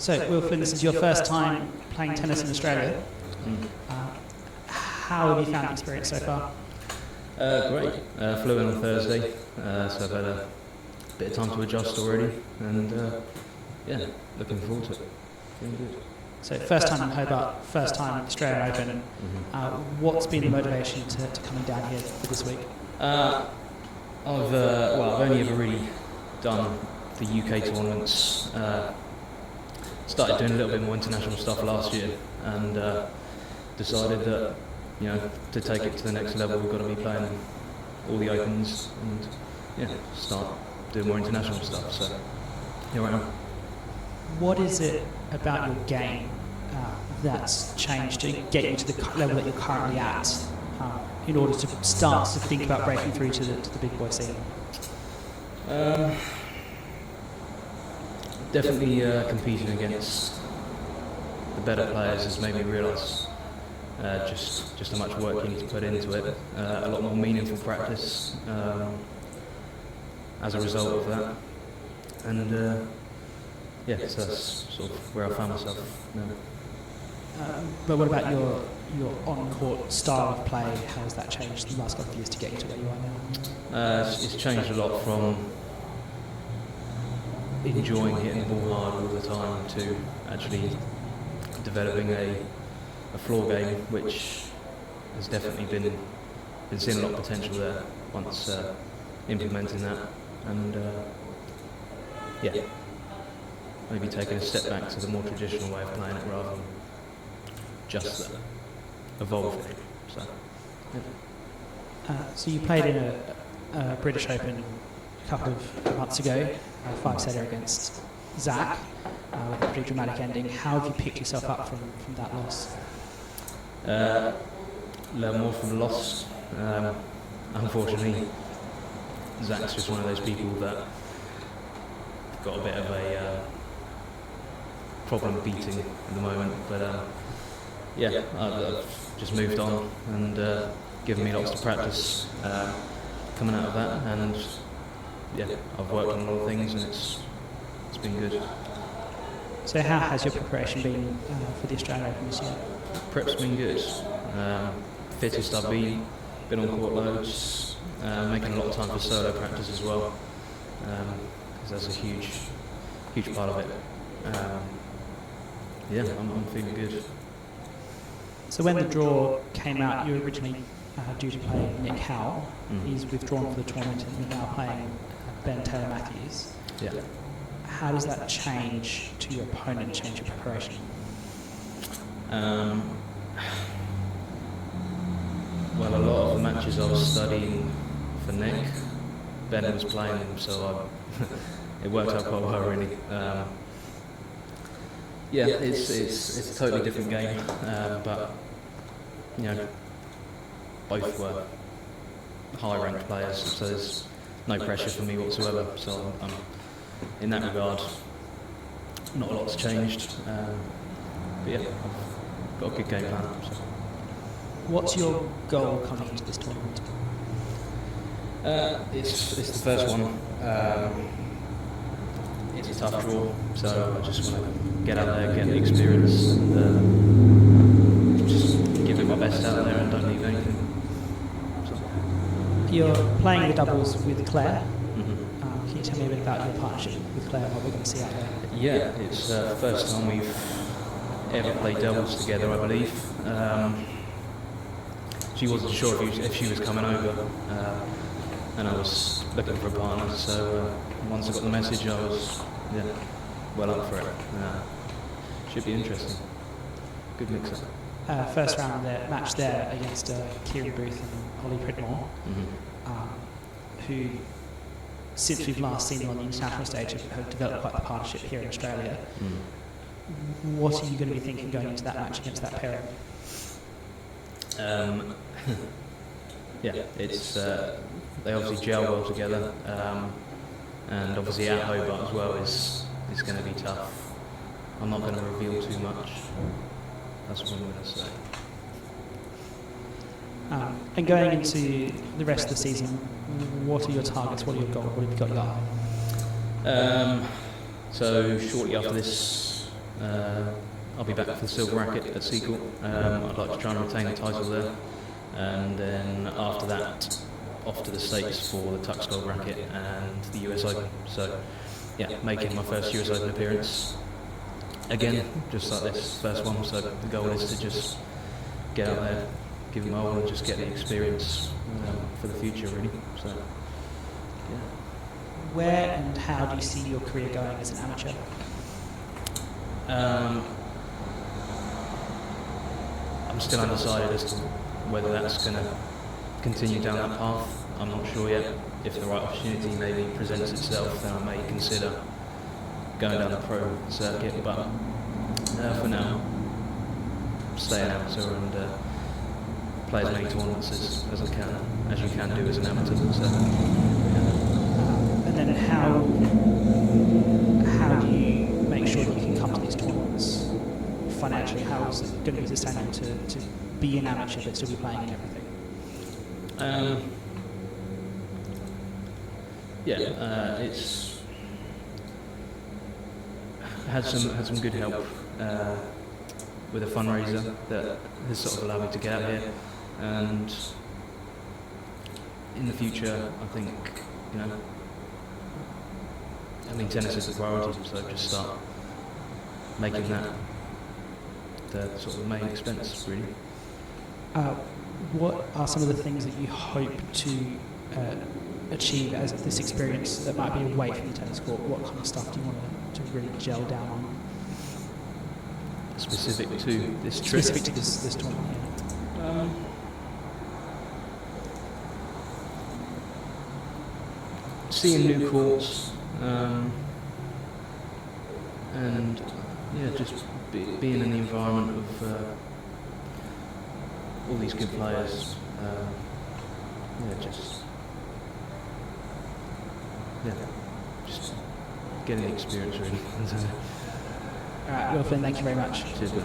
So, Will Flynn, this is your first time playing tennis in Australia. How have you found the experience so far? Great. Flew in on Thursday, so I've had a bit of time to adjust already, and yeah, looking forward to it. Feeling good. So, first time in Hobart, first time at the Australian Open. What's been the motivation to coming down here for this week? I've only ever really done the UK tournaments. Started doing a little bit more international stuff last year, and decided that, you know, to take it to the next level, we've got to be playing all the Opens and start doing more international stuff. So here I am. What is it about your game that's changed to get you to the level that you're currently at, in order to start to think about breaking through to the big boy scene? Definitely competing against the better players has made me realise just how much work you need to put into it. A lot more meaningful practice as a result of that, and so that's sort of where I found myself now. But what about your on-court style of play? How has that changed in the last couple of years to get you to where you are now? It's changed a lot from enjoying hitting the ball hard all the time to actually developing a floor game, which has definitely been seeing a lot of potential there once implementing that, and maybe taking a step back to the more traditional way of playing it rather than just evolving. So you played in a British Open a couple of months ago, a five-setter against Zach, with a pretty dramatic ending. How have you picked yourself up from that loss? Learn more from the loss. Unfortunately, Zach's just one of those people that got a bit of a problem beating at the moment, but I've just moved on and given me lots to practice coming out of that, and I've worked on a lot of things, and it's been good. So how has your preparation been for the Australian Open this year? Prep's been good. Fittest I've been on court loads, making a lot of time for solo practice as well, because that's a huge part of it. I'm feeling good. So when the draw came out, you were originally due to play Nick Howell. He's withdrawn for the tournament, and you're now playing Ben Taylor Matthews. Yeah. How does that change to your opponent, change your preparation? Well, a lot of the matches I was studying for Nick, Ben was playing them, so it worked out quite well, really. It's a totally different game, but both were high-ranked players, so there's no pressure for me whatsoever. So in that regard, not a lot's changed. But I've got a good game plan. So. What's your goal coming into this tournament? It's the first one. It's a tough draw, so I just want to get out there, get the experience, and just give it my best out there and don't leave anything. So. You're playing the doubles with Claire. Can you tell me a bit about your partnership with Claire and what we're going to see out there? Yeah, it's the first time we've ever played doubles together, I believe. She wasn't sure if she was coming over, and I was looking for a partner, so once I got the message, I was well up for it. Should be interesting. Good mix-up. First round match there against Kieran Booth and Ollie Pridmore, who, since we've last seen them on the international stage, have developed quite the partnership here in Australia. What are you going to be thinking going into that match against that pairing? It's they obviously gel well together, and obviously at Hobart as well is going to be tough. I'm not going to reveal too much. That's what I'm going to say. And going into the rest of the season, what are your targets? What are your goals? What have you got your eye on? So shortly after this I'll be back for the silver racket at Seacourt. I'd like to try and retain the title there, and then after that, off to the States for the Tux Gold racket and the US Open. So, yeah, making my first US Open appearance. Again, just like this first one, so the goal is to just get out there, give it my all, and just get the experience for the future, really. So, yeah. Where and how do you see your career going as an amateur? I'm still undecided as to whether that's going to continue down that path. I'm not sure yet. If the right opportunity maybe presents itself, then I may consider going down the pro circuit, but for now, stay an amateur and play as many tournaments as I can, as you can do as an amateur. So, And then how do you make sure that you can come to these tournaments financially? How is it going to be sustainable to be an amateur but still be playing in everything? It's had some good help with a fundraiser that has sort of allowed me to get out here, and in the future, I think, tennis is the priority, so just start making that the sort of main expense, really. What are some of the things that you hope to achieve as this experience that might be away from the tennis court? What kind of stuff do you want to really gel down on? Specific to this trip? Specific to this tournament, yeah. Seeing new courts, and just being in the environment of all these good players. Just getting the experience, really. All right, well, Flynn, thank you very much. Cheers, mate.